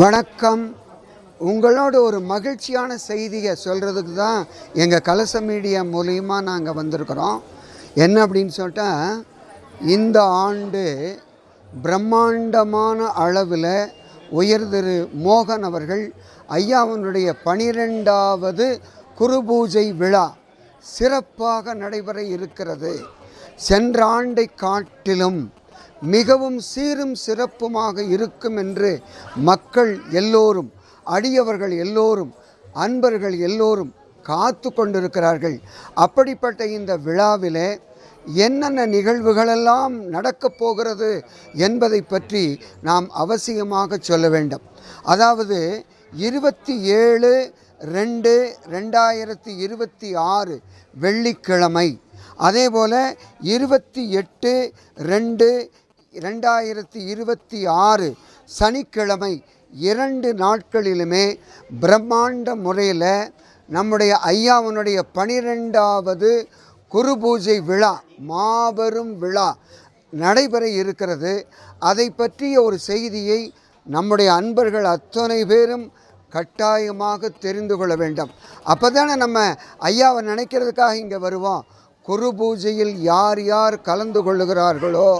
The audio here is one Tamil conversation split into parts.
வணக்கம். உங்களோட ஒரு மகிழ்ச்சியான செய்தியை சொல்கிறதுக்கு தான் எங்கள் கலச மீடியா மூலிமா நாங்கள் வந்திருக்கிறோம். என்ன அப்படின்னு சொல்லிட்டால், இந்த ஆண்டு பிரம்மாண்டமான அளவில் உயர் திரு மோகன் அவர்கள் ஐயாவனுடைய 12வது குரு பூஜை விழா சிறப்பாக நடைபெற இருக்கிறது. சென்ற ஆண்டை காட்டிலும் மிகவும் சீரும் சிறப்புமாக இருக்கும் என்று மக்கள் எல்லோரும், அடியவர்கள் எல்லோரும், அன்பர்கள் எல்லோரும் காத்து கொண்டிருக்கிறார்கள். அப்படிப்பட்ட இந்த விழாவிலே என்னென்ன நிகழ்வுகளெல்லாம் நடக்கப் போகிறது என்பதை பற்றி நாம் அவசியமாக சொல்ல வேண்டும். அதாவது 27/2/2026 வெள்ளிக்கிழமை, அதேபோல் 28/2/2026 சனிக்கிழமை, 2 நாட்களிலுமே பிரம்மாண்ட முறையில் நம்முடைய ஐயாவனுடைய 12வது குரு பூஜை விழா, மாபெரும் விழா நடைபெற இருக்கிறது. அதை பற்றிய ஒரு செய்தியை நம்முடைய அன்பர்கள் அத்தனை பேரும் கட்டாயமாக தெரிந்து கொள்ள வேண்டும். அப்போ தானே நம்ம ஐயாவை நினைக்கிறதுக்காக இங்கே வருவோம். குரு பூஜையில் யார் யார் கலந்து கொள்ளுகிறார்களோ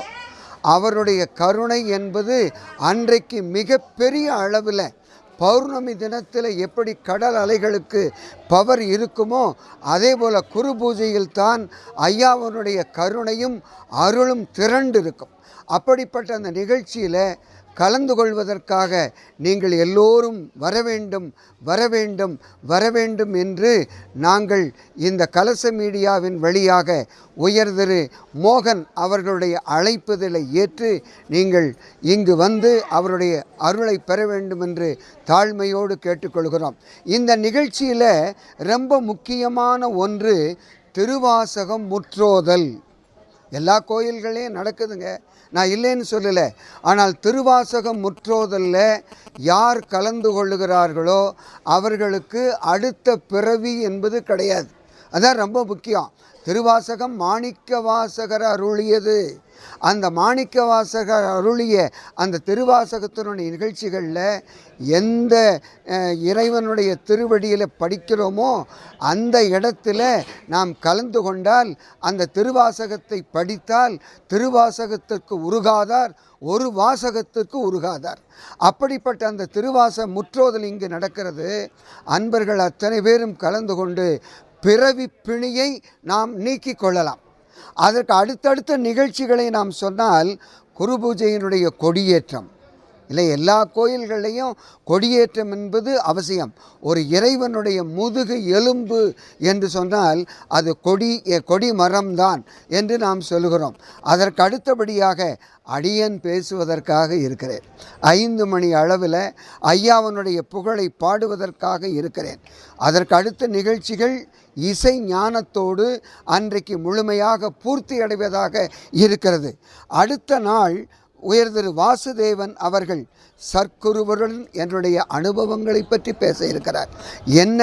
அவருடைய கருணை என்பது அன்றைக்கு மிகப்பெரிய அளவில், பௌர்ணமி தினத்தில் எப்படி கடல் அலைகளுக்கு பவர் இருக்குமோ அதே போல் குரு பூஜையில் தான் ஐயாவனுடைய கருணையும் அருளும் திரண்டு இருக்கும். அப்படிப்பட்ட அந்த நிகழ்ச்சியில் கலந்து கொள்வதற்காக நீங்கள் எல்லோரும் வரவேண்டும் வரவேண்டும் வரவேண்டும் என்று நாங்கள் இந்த கலச மீடியாவின் வழியாக உயர் திரு மோகன் அவர்களுடைய அழைப்புதலை ஏற்று நீங்கள் இங்கு வந்து அவருடைய அருளை பெற வேண்டும் என்று தாழ்மையோடு கேட்டுக்கொள்கிறோம். இந்த நிகழ்ச்சியில் ரொம்ப முக்கியமான ஒன்று திருவாசகம் முற்றோதல். எல்லா கோயில்களையும் நடக்குதுங்க, நான் இல்லைன்னு சொல்லலை. ஆனால் திருவாசகம் முற்றோதலில் யார் கலந்து கொள்ளுகிறார்களோ அவர்களுக்கு அடுத்த பிறவி என்பது கிடையாது. அதான் ரொம்ப முக்கியம். திருவாசகம் மாணிக்க வாசகர் அருளியது. அந்த மாணிக்க வாசகர் அருளிய அந்த திருவாசகத்தினுடைய நிகழ்ச்சிகளில் எந்த இறைவனுடைய திருவடியில் படிக்கிறோமோ அந்த இடத்துல நாம் கலந்து கொண்டால், அந்த திருவாசகத்தை படித்தால் திருவாசகத்திற்கு உருகாதார், ஒரு வாசகத்திற்கு உருகாதார். அப்படிப்பட்ட அந்த திருவாச முற்றோதல் இங்கு நடக்கிறது. அன்பர்கள் அத்தனை பேரும் கலந்து கொண்டு பிறவி பிணியை நாம் நீக்கிக் கொள்ளலாம். அதற்கு அடுத்தடுத்த நிகழ்ச்சிகளை நாம் சொன்னால், குரு பூஜையினுடைய கொடியேற்றம் இல்லை, எல்லா கோயில்களையும் கொடியேற்றம் என்பது அவசியம். ஒரு இறைவனுடைய முதுகு எலும்பு என்று சொன்னால் அது கொடி மரம்தான் என்று நாம் சொல்கிறோம். அதற்கு அடுத்தபடியாக அடியன் பேசுவதற்காக இருக்கிறேன். 5 மணி அளவில் ஐயாவனுடைய புகழை பாடுவதற்காக இருக்கிறேன். அதற்கு அடுத்த நிகழ்ச்சிகள் இசை ஞானத்தோடு அன்றைக்கு முழுமையாக பூர்த்தி அடைவதாக இருக்கிறது. அடுத்த நாள் உயர் திரு வாசுதேவன் அவர்கள் சற்குருவருடன் என்னுடைய அனுபவங்களை பற்றி பேச இருக்கிறார். என்ன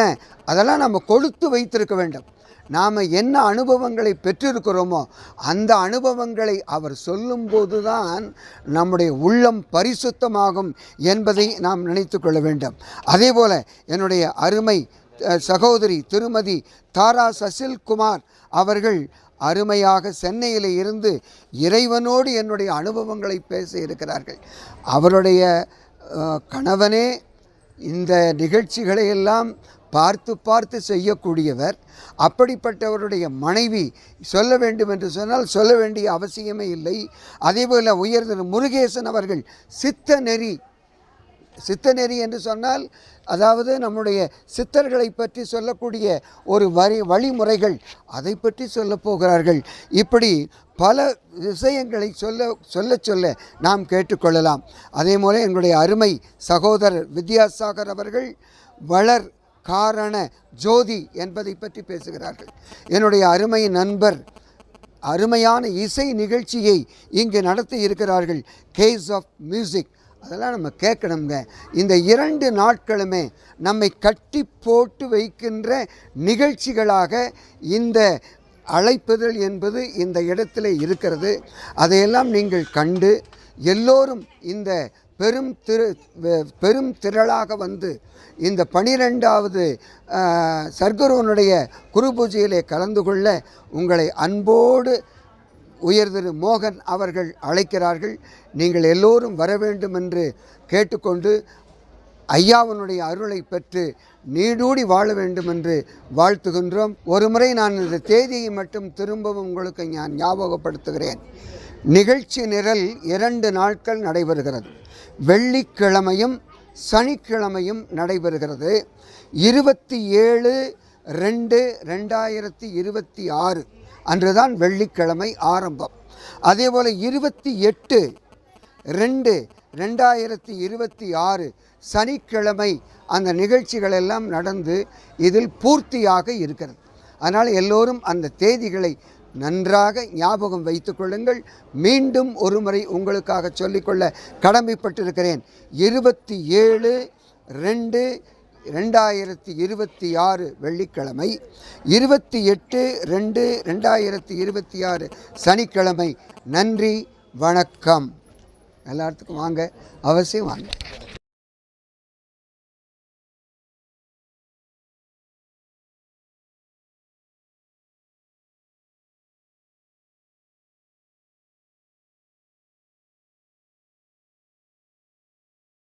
அதெல்லாம் நம்ம கொடுத்து வைத்திருக்க வேண்டும். நாம் என்ன அனுபவங்களை பெற்றிருக்கிறோமோ அந்த அனுபவங்களை அவர் சொல்லும்போது தான் நம்முடைய உள்ளம் பரிசுத்தமாகும் என்பதை நாம் நினைத்து கொள்ள வேண்டும். அதே போல் என்னுடைய அருமை சகோதரி திருமதி தாரா சசில்குமார் அவர்கள் அருமையாக சென்னையில் இருந்து இறைவனோடு என்னுடைய அனுபவங்களை பேச இருக்கிறார்கள். அவருடைய கணவனே இந்த நிகழ்ச்சிகளை எல்லாம் பார்த்து செய்யக்கூடியவர். அப்படிப்பட்டவருடைய மனைவி சொல்ல வேண்டும் என்று சொன்னால் சொல்ல வேண்டிய அவசியமே இல்லை. அதேபோல் உயர் திரு முருகேசன் அவர்கள் சித்தநெறி என்று சொன்னால் அதாவது நம்முடைய சித்தர்களை பற்றி சொல்லக்கூடிய ஒரு வழிமுறைகள், அதை பற்றி சொல்ல போகிறார்கள். இப்படி பல விஷயங்களை சொல்ல நாம் கேட்டுக்கொள்ளலாம். அதே போல எங்களுடைய அருமை சகோதரர் வித்யாசாகர் அவர்கள் வளர் காரண ஜோதி என்பதை பற்றி பேசுகிறார்கள். என்னுடைய அருமை நண்பர் அருமையான இசை நிகழ்ச்சியை இங்கு நடத்தி இருக்கிறார்கள், கேஸ் ஆஃப் மியூசிக். அதெல்லாம் நம்ம கேட்கணுங்க. இந்த 2 நாட்களுமே நம்மை கட்டி போட்டு வைக்கின்ற நிகழ்ச்சிகளாக இந்த அழைப்புதல் என்பது இந்த இடத்துல இருக்கிறது. அதையெல்லாம் நீங்கள் கண்டு எல்லோரும் இந்த பெரும் திரளாக வந்து இந்த 12வது சர்க்குருவனுடைய குரு பூஜையிலே கலந்து கொள்ள உங்களை அன்போடு உயர்திரு மோகன் அவர்கள் அழைக்கிறார்கள். நீங்கள் எல்லோரும் வர வேண்டும் என்று கேட்டுக்கொண்டு ஐயாவனுடைய அருளை பெற்று நீடூடி வாழ வேண்டும் என்று வாழ்த்துகின்றோம். ஒரு முறை நான் இந்த தேதியை மட்டும் திரும்பவும் உங்களுக்கு நான் ஞாபகப்படுத்துகிறேன். நிகழ்ச்சி நிரல் 2 நாட்கள் நடைபெறுகிறது. வெள்ளிக்கிழமையும் சனிக்கிழமையும் நடைபெறுகிறது. 27/2/2026 அன்றுதான் வெள்ளிக்கிழமை ஆரம்பம். அதேபோல் 28/2/2026 சனிக்கிழமை அந்த நிகழ்ச்சிகள் எல்லாம் நடந்து இதில் பூர்த்தியாக இருக்கிறது. அதனால் எல்லோரும் அந்த தேதிகளை நன்றாக ஞாபகம் வைத்து கொள்ளுங்கள். மீண்டும் ஒரு முறை உங்களுக்காக சொல்லிக்கொள்ள கடமைப்பட்டிருக்கிறேன். 27/2/2026 வெள்ளிக்கிழமை, 28/2/2026 சனிக்கிழமை. நன்றி, வணக்கம். எல்லாத்துக்கும் வாங்க, அவசியம் வாங்க.